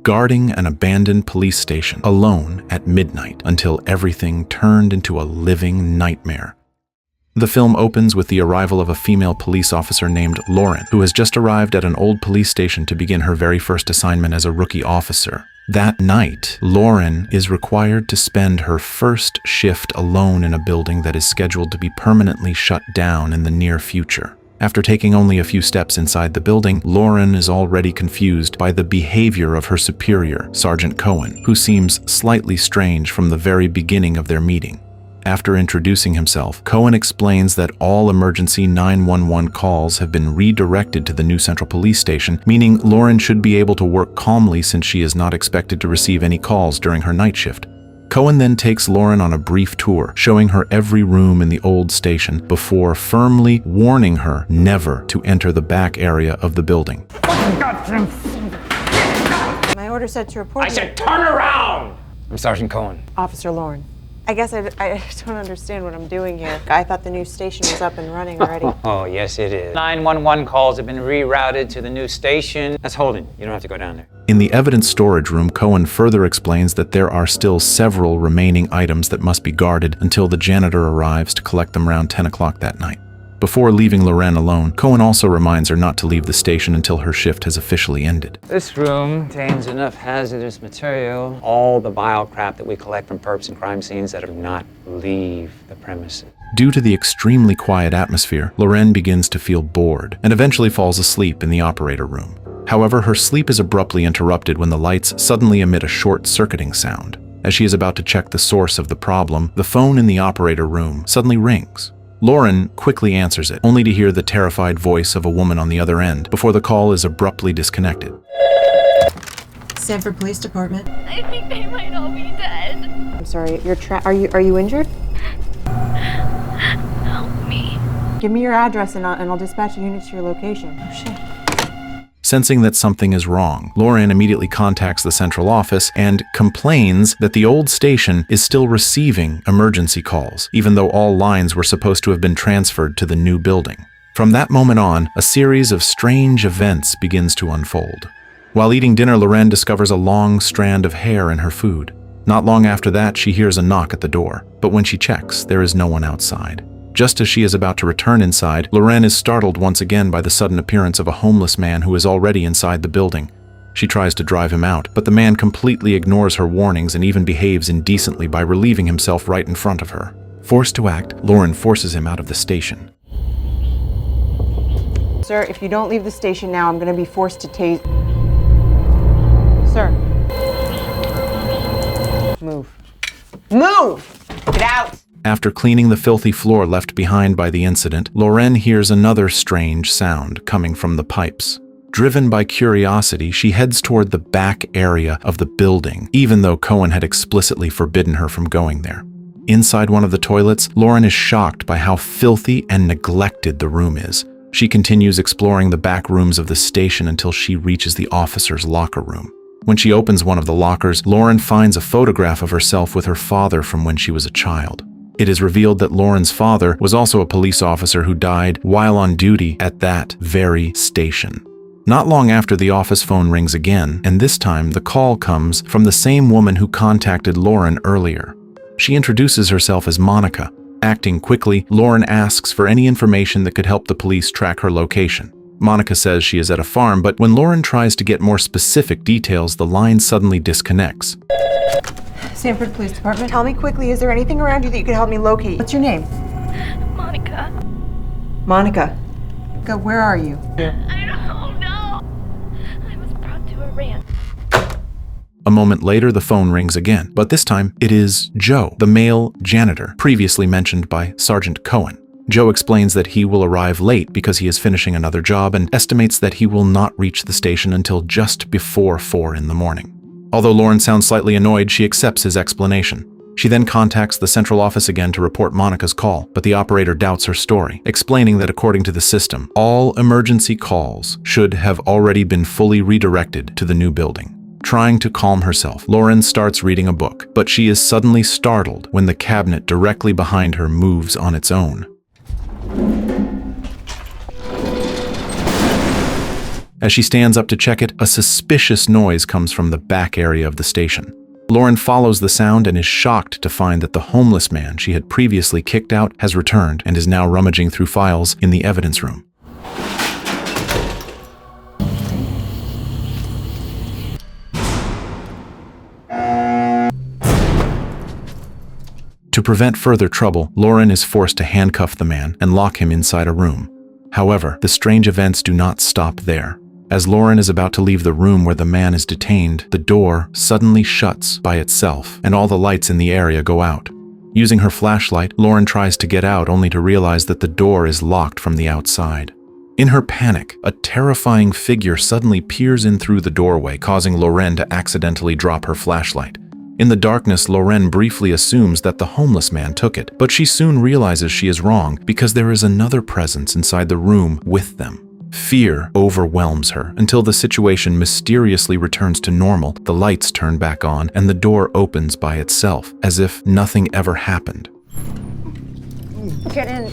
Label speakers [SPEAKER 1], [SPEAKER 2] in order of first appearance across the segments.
[SPEAKER 1] guarding an abandoned police station alone at midnight until everything turned into a living nightmare. The film opens with the arrival of a female police officer named Lauren, who has just arrived at an old police station to begin her very first assignment as a rookie officer. That night, Lauren is required to spend her first shift alone in a building that is scheduled to be permanently shut down in the near future. After taking only a few steps inside the building, Lauren is already confused by the behavior of her superior, Sergeant Cohen, who seems slightly strange from the very beginning of their meeting. After introducing himself, Cohen explains that all emergency 911 calls have been redirected to the new central police station, meaning Lauren should be able to work calmly since she is not expected to receive any calls during her night shift. Cohen then takes Lauren on a brief tour, showing her every room in the old station before firmly warning her never to enter the back area of the building.
[SPEAKER 2] My order said to report.
[SPEAKER 3] I said turn around! I'm Sergeant Cohen.
[SPEAKER 2] Officer Lauren. I guess I don't understand what I'm doing here. I thought the new station was up and running already.
[SPEAKER 3] Oh, yes it is. 911 calls have been rerouted to the new station. That's Holden. You don't have to go down there.
[SPEAKER 1] In the evidence storage room, Cohen further explains that there are still several remaining items that must be guarded until the janitor arrives to collect them around 10 o'clock that night. Before leaving Lauren alone, Cohen also reminds her not to leave the station until her shift has officially ended.
[SPEAKER 3] This room contains enough hazardous material, all the vile crap that we collect from perps and crime scenes that do not leave the premises.
[SPEAKER 1] Due to the extremely quiet atmosphere, Lauren begins to feel bored and eventually falls asleep in the operator room. However, her sleep is abruptly interrupted when the lights suddenly emit a short-circuiting sound. As she is about to check the source of the problem, the phone in the operator room suddenly rings. Lauren quickly answers it, only to hear the terrified voice of a woman on the other end before the call is abruptly disconnected.
[SPEAKER 4] Sanford Police Department.
[SPEAKER 5] I think they might all be dead.
[SPEAKER 2] I'm sorry, are you injured?
[SPEAKER 5] Help me.
[SPEAKER 2] Give me your address and I'll dispatch a unit to your location. Oh shit.
[SPEAKER 1] Sensing that something is wrong, Lauren immediately contacts the central office and complains that the old station is still receiving emergency calls, even though all lines were supposed to have been transferred to the new building. From that moment on, a series of strange events begins to unfold. While eating dinner, Lauren discovers a long strand of hair in her food. Not long after that, she hears a knock at the door, but when she checks, there is no one outside. Just as she is about to return inside, Lauren is startled once again by the sudden appearance of a homeless man who is already inside the building. She tries to drive him out, but the man completely ignores her warnings and even behaves indecently by relieving himself right in front of her. Forced to act, Lauren forces him out of the station.
[SPEAKER 2] Sir, if you don't leave the station now, I'm gonna be forced to tase. Sir. Move. Move! Get out!
[SPEAKER 1] After cleaning the filthy floor left behind by the incident, Lauren hears another strange sound coming from the pipes. Driven by curiosity, she heads toward the back area of the building, even though Cohen had explicitly forbidden her from going there. Inside one of the toilets, Lauren is shocked by how filthy and neglected the room is. She continues exploring the back rooms of the station until she reaches the officer's locker room. When she opens one of the lockers, Lauren finds a photograph of herself with her father from when she was a child. It is revealed that Lauren's father was also a police officer who died while on duty at that very station. Not long after, the office phone rings again, and this time the call comes from the same woman who contacted Lauren earlier. She introduces herself as Monica. Acting quickly, Lauren asks for any information that could help the police track her location. Monica says she is at a farm, but when Lauren tries to get more specific details, the line suddenly disconnects.
[SPEAKER 4] Sanford Police Department.
[SPEAKER 2] Tell me quickly, is there anything around you that you could help me locate?
[SPEAKER 4] What's your name?
[SPEAKER 5] Monica.
[SPEAKER 4] Monica. Where are you?
[SPEAKER 5] I don't know. I was brought to a ranch.
[SPEAKER 1] A moment later, the phone rings again, but this time it is Joe, the male janitor, previously mentioned by Sergeant Cohen. Joe explains that he will arrive late because he is finishing another job and estimates that he will not reach the station until just before 4 in the morning. Although Lauren sounds slightly annoyed, she accepts his explanation. She then contacts the central office again to report Monica's call, but the operator doubts her story, explaining that according to the system, all emergency calls should have already been fully redirected to the new building. Trying to calm herself, Lauren starts reading a book, but she is suddenly startled when the cabinet directly behind her moves on its own. As she stands up to check it, a suspicious noise comes from the back area of the station. Lauren follows the sound and is shocked to find that the homeless man she had previously kicked out has returned and is now rummaging through files in the evidence room. To prevent further trouble, Lauren is forced to handcuff the man and lock him inside a room. However, the strange events do not stop there. As Lauren is about to leave the room where the man is detained, the door suddenly shuts by itself and all the lights in the area go out. Using her flashlight, Lauren tries to get out only to realize that the door is locked from the outside. In her panic, a terrifying figure suddenly peers in through the doorway, causing Lauren to accidentally drop her flashlight. In the darkness, Lauren briefly assumes that the homeless man took it, but she soon realizes she is wrong because there is another presence inside the room with them. Fear overwhelms her until the situation mysteriously returns to normal, the lights turn back on, and the door opens by itself, as if nothing ever happened.
[SPEAKER 2] Get in.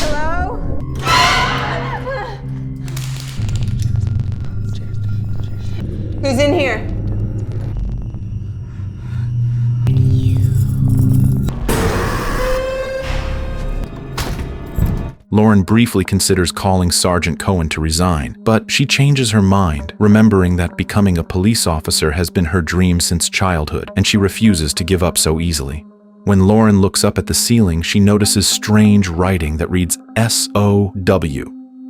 [SPEAKER 2] Hello? Who's in here?
[SPEAKER 1] Lauren briefly considers calling Sergeant Cohen to resign, but she changes her mind, remembering that becoming a police officer has been her dream since childhood, and she refuses to give up so easily. When Lauren looks up at the ceiling, she notices strange writing that reads SOW.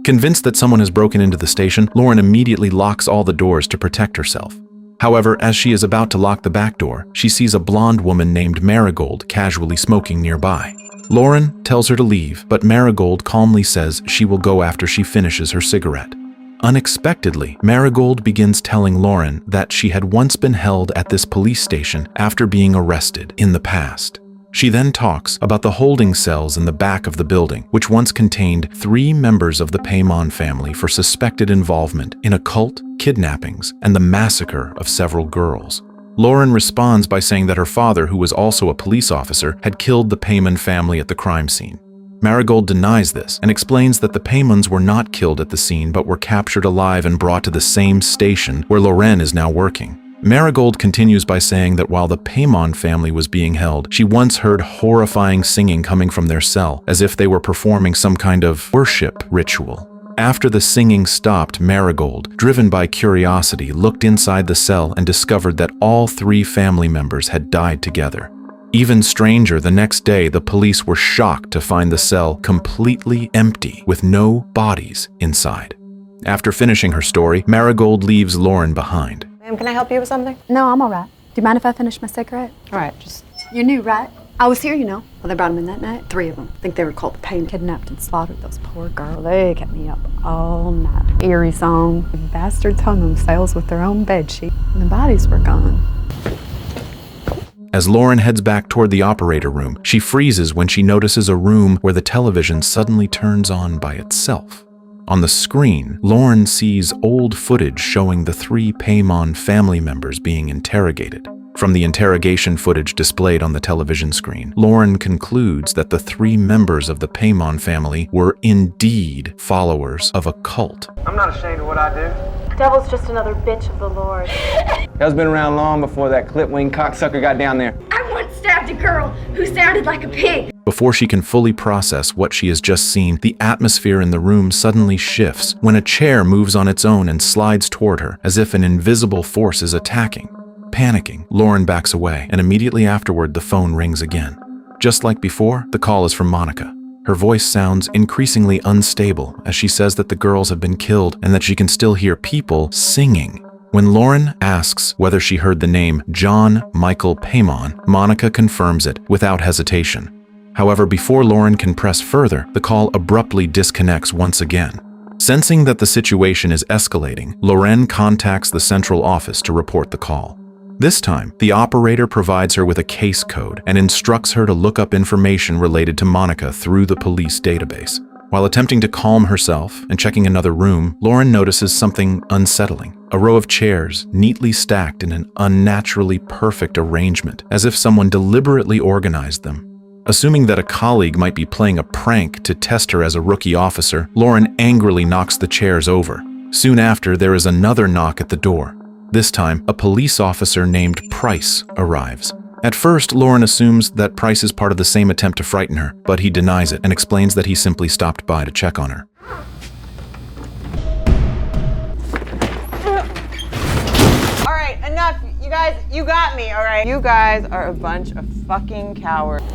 [SPEAKER 1] Convinced that someone has broken into the station, Lauren immediately locks all the doors to protect herself. However, as she is about to lock the back door, she sees a blonde woman named Marigold casually smoking nearby. Lauren tells her to leave, but Marigold calmly says she will go after she finishes her cigarette. Unexpectedly, Marigold begins telling Lauren that she had once been held at this police station after being arrested in the past. She then talks about the holding cells in the back of the building, which once contained 3 members of the Paymon family for suspected involvement in occult, kidnappings, and the massacre of several girls. Lauren responds by saying that her father, who was also a police officer, had killed the Paymon family at the crime scene. Marigold denies this and explains that the Paymons were not killed at the scene but were captured alive and brought to the same station where Lauren is now working. Marigold continues by saying that while the Paymon family was being held, she once heard horrifying singing coming from their cell, as if they were performing some kind of worship ritual. After the singing stopped, Marigold, driven by curiosity, looked inside the cell and discovered that all 3 family members had died together. Even stranger, the next day, the police were shocked to find the cell completely empty, with no bodies inside. After finishing her story, Marigold leaves Lauren behind.
[SPEAKER 2] Ma'am, can I help you with something?
[SPEAKER 6] No, I'm all right. Do you mind if I finish my cigarette?
[SPEAKER 2] All right, just...
[SPEAKER 6] You're new, right? I was here, you know. Well, they brought them in that night. 3 of them. I think they were called the Paymon. Kidnapped and slaughtered those poor girls. They kept me up all night. Eerie song. The bastards hung themselves with their own bedsheet. And the bodies were gone.
[SPEAKER 1] As Lauren heads back toward the operator room, she freezes when she notices a room where the television suddenly turns on by itself. On the screen, Lauren sees old footage showing the 3 Paymon family members being interrogated. From the interrogation footage displayed on the television screen, Lauren concludes that the 3 members of the Paymon family were indeed followers of a cult.
[SPEAKER 7] I'm not ashamed of what I do.
[SPEAKER 2] Devil's just another bitch of the Lord.
[SPEAKER 3] That's been around long before that clip-wing cocksucker got down there.
[SPEAKER 5] I once stabbed a girl who sounded like a pig.
[SPEAKER 1] Before she can fully process what she has just seen, the atmosphere in the room suddenly shifts when a chair moves on its own and slides toward her, as if an invisible force is attacking. Panicking, Lauren backs away, and immediately afterward the phone rings again. Just like before, the call is from Monica. Her voice sounds increasingly unstable as she says that the girls have been killed and that she can still hear people singing. When Lauren asks whether she heard the name John Michael Paymon, Monica confirms it without hesitation. However, before Lauren can press further, the call abruptly disconnects once again. Sensing that the situation is escalating, Lauren contacts the central office to report the call. This time, the operator provides her with a case code and instructs her to look up information related to Monica through the police database. While attempting to calm herself and checking another room, Lauren notices something unsettling. A row of chairs, neatly stacked in an unnaturally perfect arrangement, as if someone deliberately organized them. Assuming that a colleague might be playing a prank to test her as a rookie officer, Lauren angrily knocks the chairs over. Soon after, there is another knock at the door. This time, a police officer named Price arrives. At first, Lauren assumes that Price is part of the same attempt to frighten her, but he denies it and explains that he simply stopped by to check on her.
[SPEAKER 2] All right, enough. You guys, you got me, all right? You guys are a bunch of fucking cowards.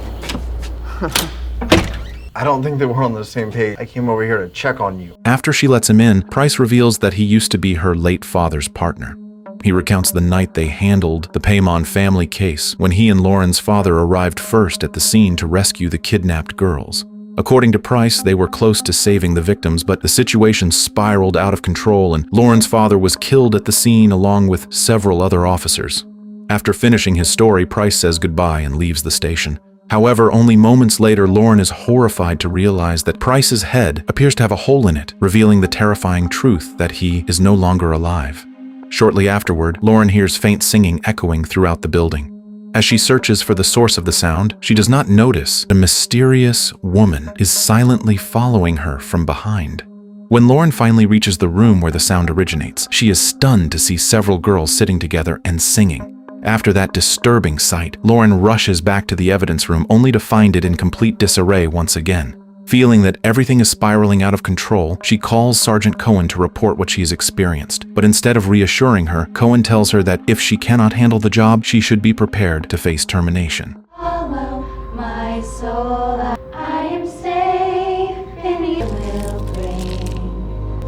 [SPEAKER 7] I don't think that we're on the same page. I came over here to check on you.
[SPEAKER 1] After she lets him in, Price reveals that he used to be her late father's partner. He recounts the night they handled the Paymon family case, when he and Lauren's father arrived first at the scene to rescue the kidnapped girls. According to Price, they were close to saving the victims, but the situation spiraled out of control and Lauren's father was killed at the scene along with several other officers. After finishing his story, Price says goodbye and leaves the station. However, only moments later, Lauren is horrified to realize that Price's head appears to have a hole in it, revealing the terrifying truth that he is no longer alive. Shortly afterward, Lauren hears faint singing echoing throughout the building. As she searches for the source of the sound, she does not notice a mysterious woman is silently following her from behind. When Lauren finally reaches the room where the sound originates, she is stunned to see several girls sitting together and singing. After that disturbing sight, Lauren rushes back to the evidence room only to find it in complete disarray once again. Feeling that everything is spiraling out of control, she calls Sergeant Cohen to report what she has experienced. But instead of reassuring her, Cohen tells her that if she cannot handle the job, she should be prepared to face termination.
[SPEAKER 5] Follow my soul. I am safe and you will bring.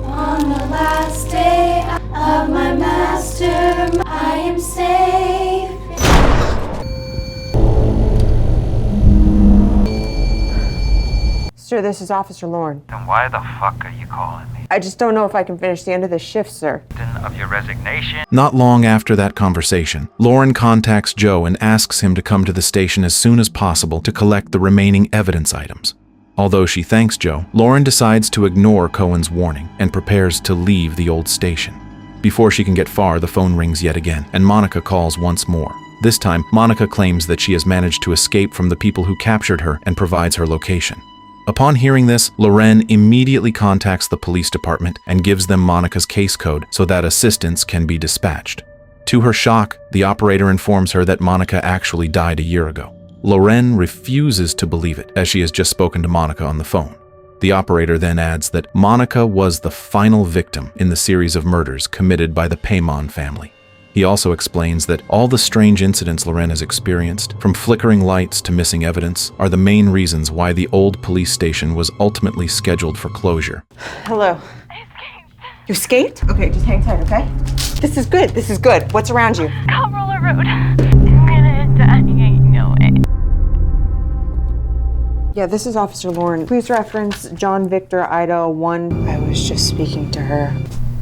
[SPEAKER 5] On the last day of my master, I am safe.
[SPEAKER 2] Sir, this is Officer Lauren.
[SPEAKER 8] Then why the fuck are you calling me?
[SPEAKER 2] I just don't know if I can finish the end of this shift, sir.
[SPEAKER 8] Of your resignation?
[SPEAKER 1] Not long after that conversation, Lauren contacts Joe and asks him to come to the station as soon as possible to collect the remaining evidence items. Although she thanks Joe, Lauren decides to ignore Cohen's warning and prepares to leave the old station. Before she can get far, the phone rings yet again, and Monica calls once more. This time, Monica claims that she has managed to escape from the people who captured her and provides her location. Upon hearing this, Loren immediately contacts the police department and gives them Monica's case code so that assistance can be dispatched. To her shock, the operator informs her that Monica actually died a year ago. Loren refuses to believe it, as she has just spoken to Monica on the phone. The operator then adds that Monica was the final victim in the series of murders committed by the Paymon family. He also explains that all the strange incidents Loren has experienced, from flickering lights to missing evidence, are the main reasons why the old police station was ultimately scheduled for closure.
[SPEAKER 2] Hello.
[SPEAKER 5] I escaped.
[SPEAKER 2] You escaped? Okay, just hang tight, okay? This is good. This is good. What's around you?
[SPEAKER 5] Colorado Road. I'm gonna die. I know it.
[SPEAKER 2] Yeah, this is Officer Lauren. Please reference John Victor Ida 1. I was just speaking to her.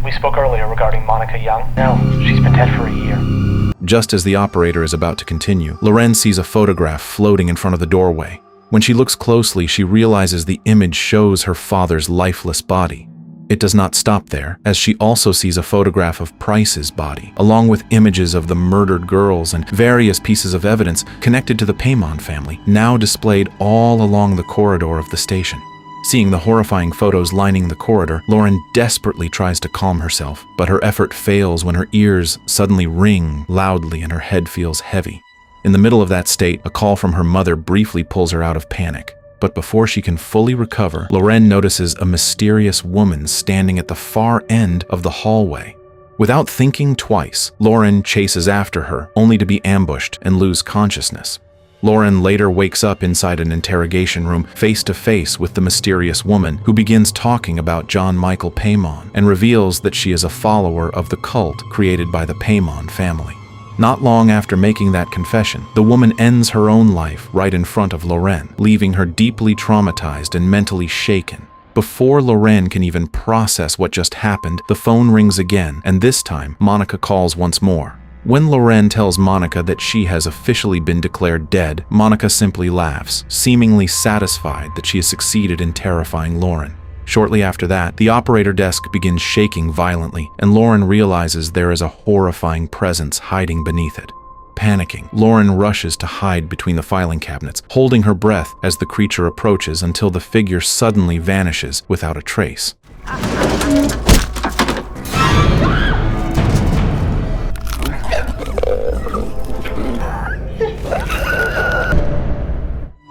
[SPEAKER 9] We spoke earlier regarding Monica Young. No, she's been dead for a year.
[SPEAKER 1] Just as the operator is about to continue, Loren sees a photograph floating in front of the doorway. When she looks closely, she realizes the image shows her father's lifeless body. It does not stop there, as she also sees a photograph of Price's body, along with images of the murdered girls and various pieces of evidence connected to the Paymon family, now displayed all along the corridor of the station. Seeing the horrifying photos lining the corridor, Lauren desperately tries to calm herself, but her effort fails when her ears suddenly ring loudly and her head feels heavy. In the middle of that state, a call from her mother briefly pulls her out of panic. But before she can fully recover, Lauren notices a mysterious woman standing at the far end of the hallway. Without thinking twice, Lauren chases after her, only to be ambushed and lose consciousness. Lauren later wakes up inside an interrogation room face to face with the mysterious woman who begins talking about John Michael Paymon and reveals that she is a follower of the cult created by the Paymon family. Not long after making that confession, the woman ends her own life right in front of Lauren, leaving her deeply traumatized and mentally shaken. Before Lauren can even process what just happened, the phone rings again, and this time, Monica calls once more. When Lauren tells Monica that she has officially been declared dead, Monica simply laughs, seemingly satisfied that she has succeeded in terrifying Lauren. Shortly after that, the operator desk begins shaking violently, and Lauren realizes there is a horrifying presence hiding beneath it. Panicking, Lauren rushes to hide between the filing cabinets, holding her breath as the creature approaches until the figure suddenly vanishes without a trace.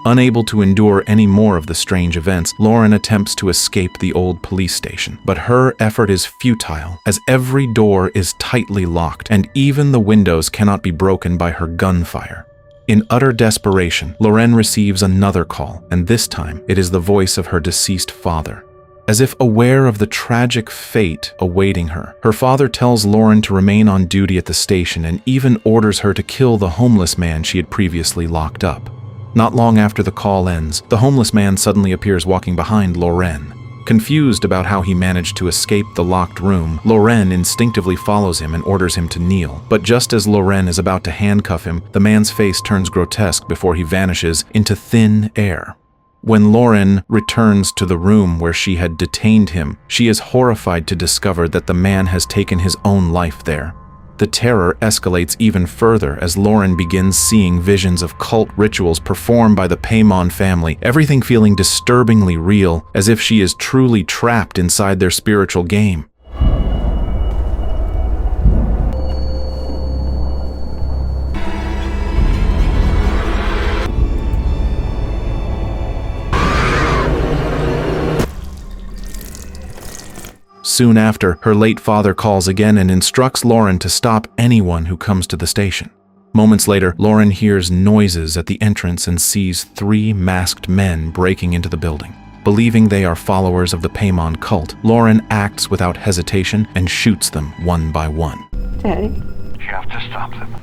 [SPEAKER 1] Unable to endure any more of the strange events, Lauren attempts to escape the old police station. But her effort is futile, as every door is tightly locked, and even the windows cannot be broken by her gunfire. In utter desperation, Lauren receives another call, and this time it is the voice of her deceased father. As if aware of the tragic fate awaiting her, her father tells Lauren to remain on duty at the station and even orders her to kill the homeless man she had previously locked up. Not long after the call ends, the homeless man suddenly appears walking behind Lauren. Confused about how he managed to escape the locked room, Lauren instinctively follows him and orders him to kneel. But just as Lauren is about to handcuff him, the man's face turns grotesque before he vanishes into thin air. When Lauren returns to the room where she had detained him, she is horrified to discover that the man has taken his own life there. The terror escalates even further as Lauren begins seeing visions of cult rituals performed by the Paymon family, everything feeling disturbingly real, as if she is truly trapped inside their spiritual game. Soon after, her late father calls again and instructs Lauren to stop anyone who comes to the station. Moments later, Lauren hears noises at the entrance and sees 3 masked men breaking into the building. Believing they are followers of the Paymon cult, Lauren acts without hesitation and shoots them one by one.
[SPEAKER 4] Daddy?
[SPEAKER 8] You have to stop them.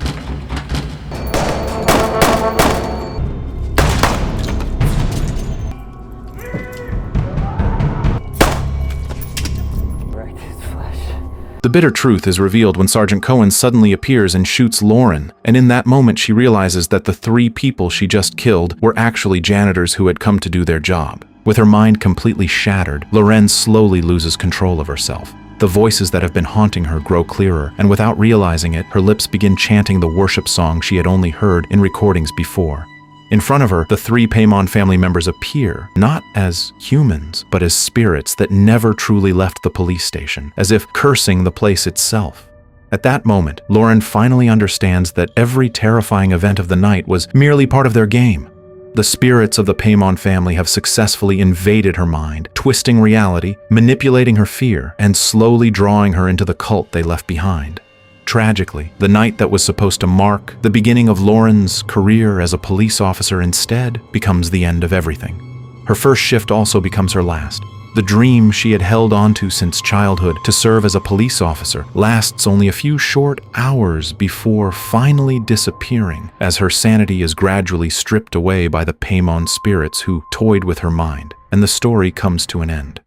[SPEAKER 1] The bitter truth is revealed when Sergeant Cohen suddenly appears and shoots Lauren, and in that moment she realizes that the 3 people she just killed were actually janitors who had come to do their job. With her mind completely shattered, Lauren slowly loses control of herself. The voices that have been haunting her grow clearer, and without realizing it, her lips begin chanting the worship song she had only heard in recordings before. In front of her, the 3 Paymon family members appear, not as humans, but as spirits that never truly left the police station, as if cursing the place itself. At that moment, Lauren finally understands that every terrifying event of the night was merely part of their game. The spirits of the Paymon family have successfully invaded her mind, twisting reality, manipulating her fear, and slowly drawing her into the cult they left behind. Tragically, the night that was supposed to mark the beginning of Lauren's career as a police officer instead becomes the end of everything. Her first shift also becomes her last. The dream she had held onto since childhood to serve as a police officer lasts only a few short hours before finally disappearing as her sanity is gradually stripped away by the Paymon spirits who toyed with her mind, and the story comes to an end.